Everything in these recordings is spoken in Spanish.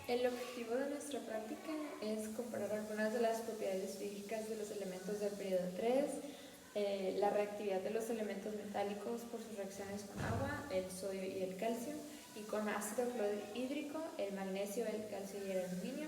El objetivo de nuestra práctica es comparar algunas de las propiedades físicas de los elementos del periodo 3, la reactividad de los elementos metálicos por sus reacciones con agua, el sodio y el calcio, y con ácido clorhídrico, el magnesio, el calcio y el aluminio,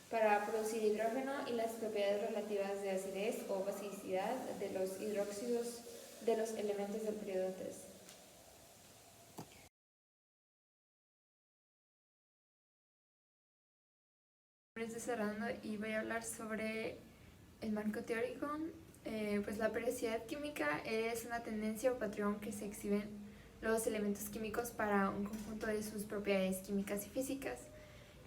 para producir hidrógeno, y las propiedades relativas de acidez o basicidad de los hidróxidos de los elementos del periodo 3. Estoy cerrando y voy a hablar sobre el marco teórico. Pues la periodicidad química es una tendencia o patrón que se exhiben los elementos químicos para un conjunto de sus propiedades químicas y físicas.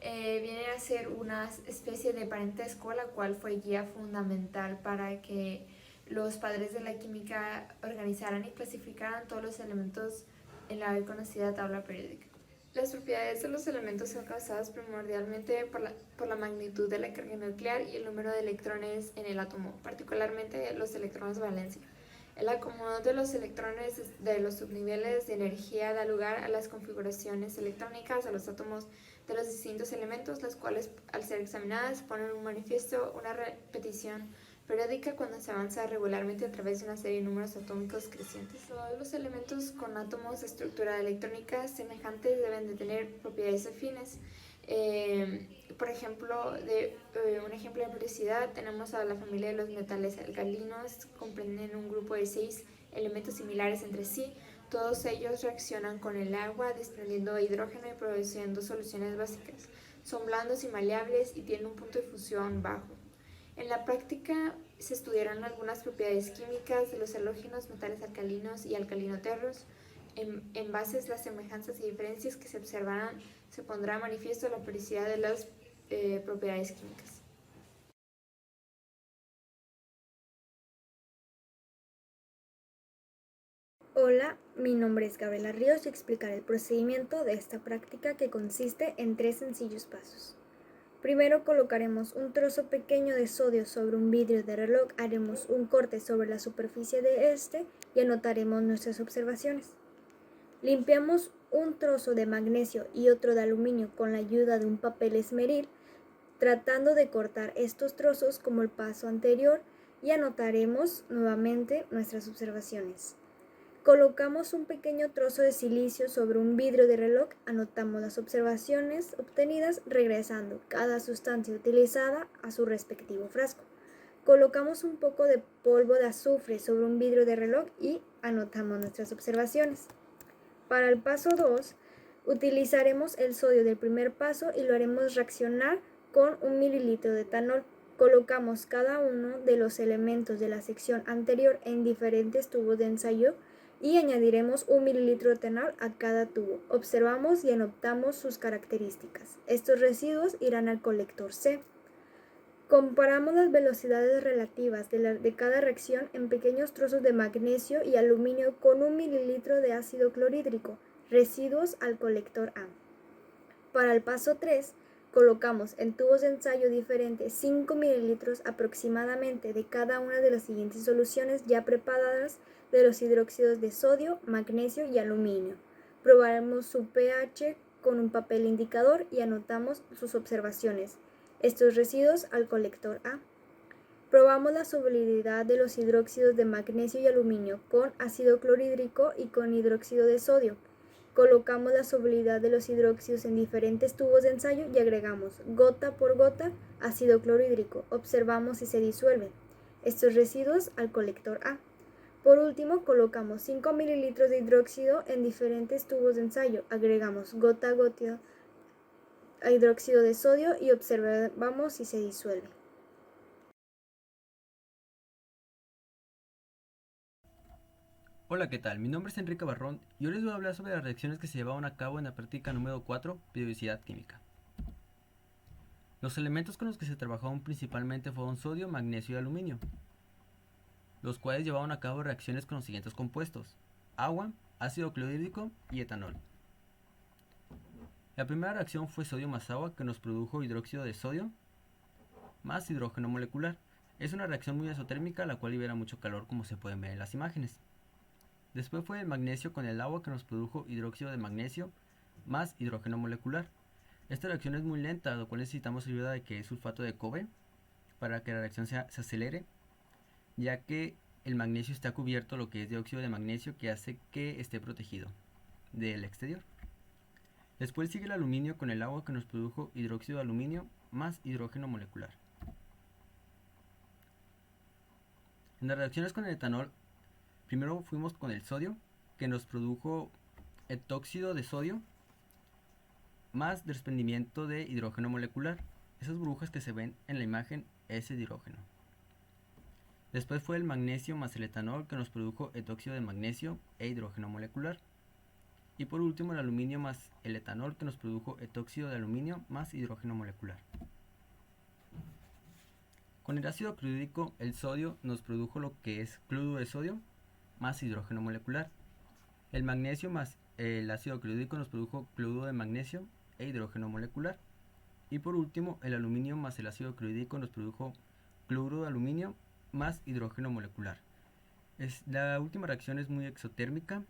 Viene a ser una especie de parentesco, la cual fue guía fundamental para que los padres de la química organizaran y clasificaran todos los elementos en la hoy conocida tabla periódica. Las propiedades de los elementos son causadas primordialmente por la magnitud de la carga nuclear y el número de electrones en el átomo, particularmente los electrones valencia. El acomodo de los electrones de los subniveles de energía da lugar a las configuraciones electrónicas de los átomos de los distintos elementos, las cuales, al ser examinadas, ponen en manifiesto una repetición periódica cuando se avanza regularmente a través de una serie de números atómicos crecientes. Todos los elementos con átomos de estructura electrónica semejantes deben de tener propiedades afines. Por ejemplo, un ejemplo de periodicidad tenemos a la familia de los metales alcalinos, comprenden un grupo de 6 elementos similares entre sí. Todos ellos reaccionan con el agua, desprendiendo hidrógeno y produciendo soluciones básicas. Son blandos y maleables y tienen un punto de fusión bajo. En la práctica se estudiaron algunas propiedades químicas de los halógenos, metales alcalinos y alcalinoterros. En bases las semejanzas y diferencias que se observarán, se pondrá a manifiesto la periodicidad de las propiedades químicas. Hola, mi nombre es Gabriela Ríos y explicaré el procedimiento de esta práctica, que consiste en 3 sencillos pasos. Primero colocaremos un trozo pequeño de sodio sobre un vidrio de reloj, haremos un corte sobre la superficie de este y anotaremos nuestras observaciones. Limpiamos un trozo de magnesio y otro de aluminio con la ayuda de un papel esmeril, tratando de cortar estos trozos como el paso anterior, y anotaremos nuevamente nuestras observaciones. Colocamos un pequeño trozo de silicio sobre un vidrio de reloj, anotamos las observaciones obtenidas, regresando cada sustancia utilizada a su respectivo frasco. Colocamos un poco de polvo de azufre sobre un vidrio de reloj y anotamos nuestras observaciones. Para el paso 2, utilizaremos el sodio del primer paso y lo haremos reaccionar con 1 mililitro de etanol. Colocamos cada uno de los elementos de la sección anterior en diferentes tubos de ensayo y añadiremos 1 mililitro de etanol a cada tubo. Observamos y anotamos sus características. Estos residuos irán al colector C. Comparamos las velocidades relativas de cada reacción en pequeños trozos de magnesio y aluminio con 1 mililitro de ácido clorhídrico, residuos al colector A. Para el paso 3, colocamos en tubos de ensayo diferentes 5 mililitros aproximadamente de cada una de las siguientes soluciones ya preparadas de los hidróxidos de sodio, magnesio y aluminio. Probaremos su pH con un papel indicador y anotamos sus observaciones. Estos residuos al colector A. Probamos la solubilidad de los hidróxidos de magnesio y aluminio con ácido clorhídrico y con hidróxido de sodio. Colocamos la solubilidad de los hidróxidos en diferentes tubos de ensayo y agregamos gota por gota ácido clorhídrico. Observamos si se disuelven estos residuos al colector A. Por último, colocamos 5 mililitros de hidróxido en diferentes tubos de ensayo. Agregamos gota a gota a hidróxido de sodio y observamos si se disuelve. Hola, ¿qué tal? Mi nombre es Enrique Barrón y hoy les voy a hablar sobre las reacciones que se llevaron a cabo en la práctica número 4, periodicidad química. Los elementos con los que se trabajaron principalmente fueron sodio, magnesio y aluminio, los cuales llevaron a cabo reacciones con los siguientes compuestos: agua, ácido clorhídrico y etanol. La primera reacción fue sodio más agua, que nos produjo hidróxido de sodio más hidrógeno molecular. Es una reacción muy exotérmica, la cual libera mucho calor, como se pueden ver en las imágenes. Después fue el magnesio con el agua, que nos produjo hidróxido de magnesio más hidrógeno molecular. Esta reacción es muy lenta, lo cual necesitamos ayuda de que es sulfato de cobre para que la reacción se acelere, ya que el magnesio está cubierto lo que es dióxido de magnesio, que hace que esté protegido del exterior. Después sigue el aluminio con el agua, que nos produjo hidróxido de aluminio más hidrógeno molecular. En las reacciones con el etanol, primero fuimos con el sodio, que nos produjo etóxido de sodio más desprendimiento de hidrógeno molecular. Esas burbujas que se ven en la imagen es el hidrógeno. Después fue el magnesio más el etanol, que nos produjo etóxido de magnesio e hidrógeno molecular. Y por último el aluminio más el etanol, que nos produjo etóxido de aluminio más hidrógeno molecular. Con el ácido clorhídrico, el sodio nos produjo lo que es cloruro de sodio más hidrógeno molecular. El magnesio más el ácido clorhídrico nos produjo cloruro de magnesio e hidrógeno molecular. Y por último, el aluminio más el ácido clorhídrico nos produjo cloruro de aluminio más hidrógeno molecular. La última reacción es muy exotérmica.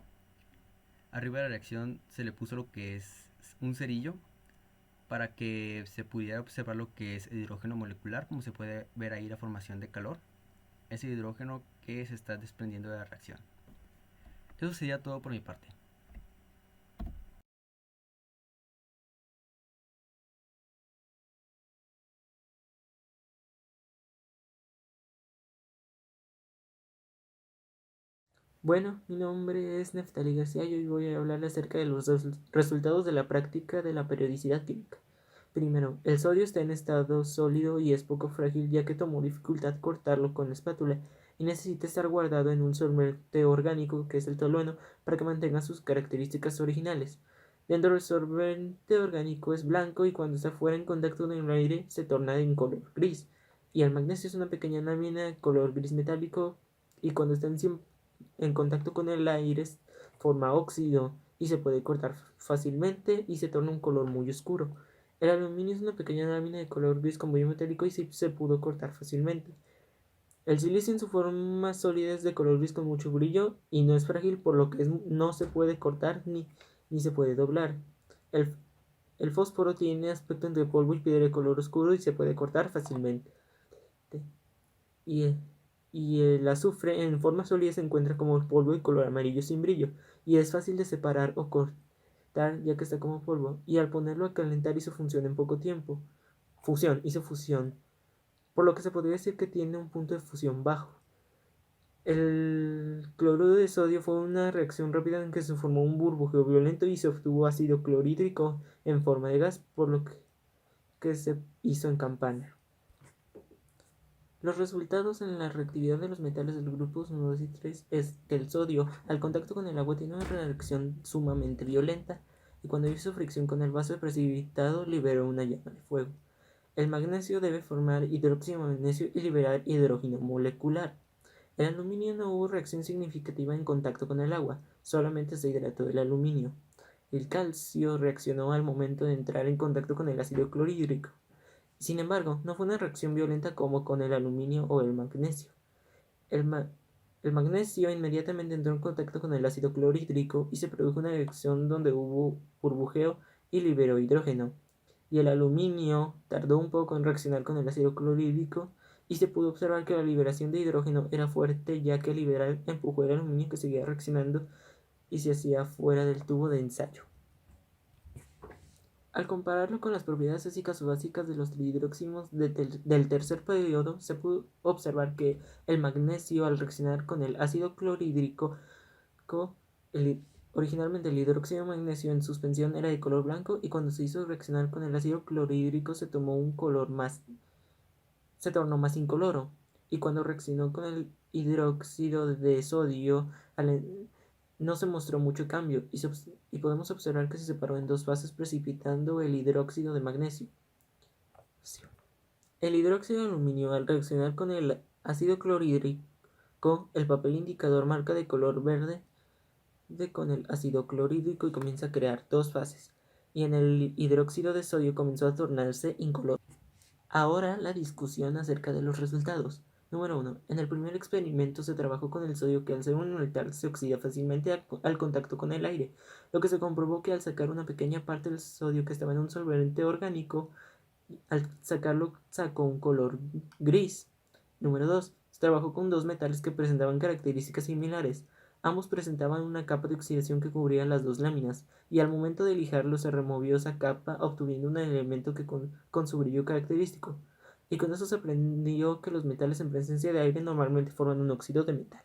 Arriba de la reacción se le puso lo que es un cerillo para que se pudiera observar lo que es el hidrógeno molecular, como se puede ver ahí la formación de calor, ese hidrógeno que se está desprendiendo de la reacción. Eso sería todo por mi parte. Bueno, mi nombre es Neftali García y hoy voy a hablar acerca de los resultados de la práctica de la periodicidad química. Primero, el sodio está en estado sólido y es poco frágil, ya que tomó dificultad cortarlo con la espátula y necesita estar guardado en un solvente orgánico, que es el tolueno, para que mantenga sus características originales. Dentro del solvente orgánico es blanco y cuando está fuera en contacto con el aire se torna en color gris. Y el magnesio es una pequeña lámina de color gris metálico y cuando está en contacto con el aire forma óxido y se puede cortar fácilmente y se torna un color muy oscuro. El aluminio es una pequeña lámina de color gris con brillo metálico y se pudo cortar fácilmente. El silicio en su forma sólida es de color gris con mucho brillo y no es frágil, por lo que no se puede cortar ni se puede doblar. El fósforo tiene aspecto entre polvo y piedra de color oscuro y se puede cortar fácilmente. Y el azufre en forma sólida se encuentra como polvo de color amarillo sin brillo y es fácil de separar o cortar ya que está como polvo, y al ponerlo a calentar hizo fusión en poco tiempo. Hizo fusión, por lo que se podría decir que tiene un punto de fusión bajo. El cloruro de sodio fue una reacción rápida en que se formó un burbujeo violento y se obtuvo ácido clorhídrico en forma de gas, por lo que se hizo en campana. Los resultados en la reactividad de los metales del grupos 1, 2 y 3 es que el sodio, al contacto con el agua, tiene una reacción sumamente violenta y cuando hizo fricción con el vaso precipitado liberó una llama de fuego. El magnesio debe formar hidróxido de magnesio y liberar hidrógeno molecular. El aluminio no hubo reacción significativa en contacto con el agua, solamente se hidrató el aluminio. El calcio reaccionó al momento de entrar en contacto con el ácido clorhídrico. Sin embargo, no fue una reacción violenta como con el aluminio o el magnesio. El magnesio inmediatamente entró en contacto con el ácido clorhídrico y se produjo una reacción donde hubo burbujeo y liberó hidrógeno. Y el aluminio tardó un poco en reaccionar con el ácido clorhídrico y se pudo observar que la liberación de hidrógeno era fuerte, ya que al liberar empujó el aluminio, que seguía reaccionando y se hacía fuera del tubo de ensayo. Al compararlo con las propiedades físicas o básicas de los trihidroxinos del tercer periodo, se pudo observar que el magnesio, al reaccionar con el ácido clorhídrico, originalmente el hidróxido de magnesio en suspensión era de color blanco y cuando se hizo reaccionar con el ácido clorhídrico se tornó más incoloro, y cuando reaccionó con el hidróxido de sodio no se mostró mucho cambio y podemos observar que se separó en dos fases precipitando el hidróxido de magnesio. El hidróxido de aluminio, al reaccionar con el ácido clorhídrico, el papel indicador marca de color verde con el ácido clorhídrico y comienza a crear dos fases, y en el hidróxido de sodio comenzó a tornarse incoloro. Ahora la discusión acerca de los resultados. Número 1. En el primer experimento se trabajó con el sodio que al ser un metal se oxida fácilmente al contacto con el aire, lo que se comprobó que al sacar una pequeña parte del sodio que estaba en un solvente orgánico, al sacarlo sacó un color gris. Número 2. Se trabajó con dos metales que presentaban características similares. Ambos presentaban una capa de oxidación que cubría las dos láminas, y al momento de lijarlo se removió esa capa, obteniendo un elemento que con su brillo característico. Y con eso se aprendió que los metales en presencia de aire normalmente forman un óxido de metal.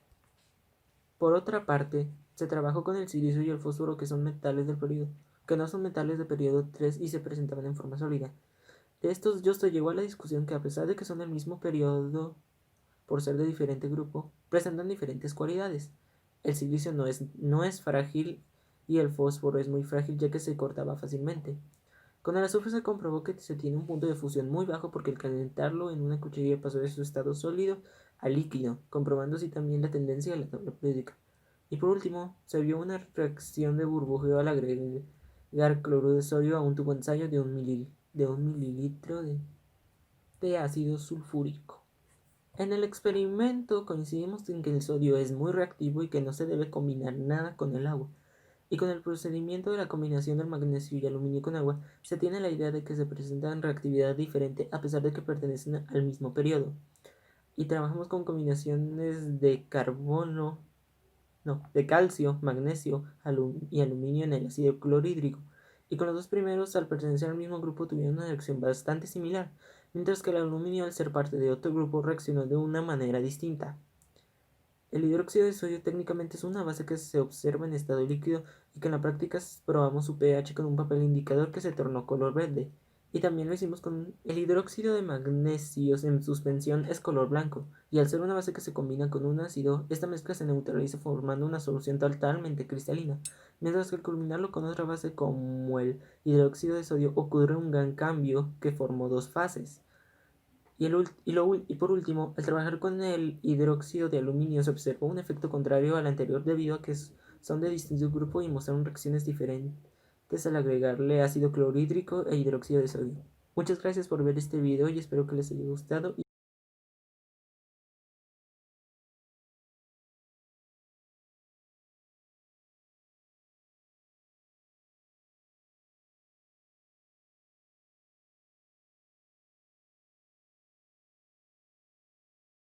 Por otra parte, se trabajó con el silicio y el fósforo, que son metales del periodo, que no son metales de periodo 3 y se presentaban en forma sólida. De estos yo se llegó a la discusión que a pesar de que son del mismo periodo, por ser de diferente grupo, presentan diferentes cualidades. El silicio no es frágil y el fósforo es muy frágil ya que se cortaba fácilmente. Con el azufre se comprobó que se tiene un punto de fusión muy bajo porque al calentarlo en una cuchilla pasó de su estado sólido a líquido, comprobando así también la tendencia a la tabla periódica. Y por último, se vio una reacción de burbujeo al agregar cloruro de sodio a un tubo ensayo de un mililitro de ácido sulfúrico. En el experimento coincidimos en que el sodio es muy reactivo y que no se debe combinar nada con el agua. Y con el procedimiento de la combinación del magnesio y aluminio con agua, se tiene la idea de que se presentan reactividad diferente a pesar de que pertenecen al mismo periodo. Y trabajamos con combinaciones de de calcio, magnesio y aluminio en el ácido clorhídrico. Y con los dos primeros, al pertenecer al mismo grupo, tuvieron una reacción bastante similar, mientras que el aluminio, al ser parte de otro grupo, reaccionó de una manera distinta. El hidróxido de sodio técnicamente es una base que se observa en estado líquido y que en la práctica probamos su pH con un papel indicador que se tornó color verde. Y también lo hicimos con el hidróxido de magnesio en suspensión, es color blanco, y al ser una base que se combina con un ácido, esta mezcla se neutraliza formando una solución totalmente cristalina, mientras que al combinarlo con otra base como el hidróxido de sodio ocurre un gran cambio que formó dos fases. Y por último, al trabajar con el hidróxido de aluminio se observó un efecto contrario al anterior debido a que son de distinto grupo y mostraron reacciones diferentes al agregarle ácido clorhídrico e hidróxido de sodio. Muchas gracias por ver este video y espero que les haya gustado.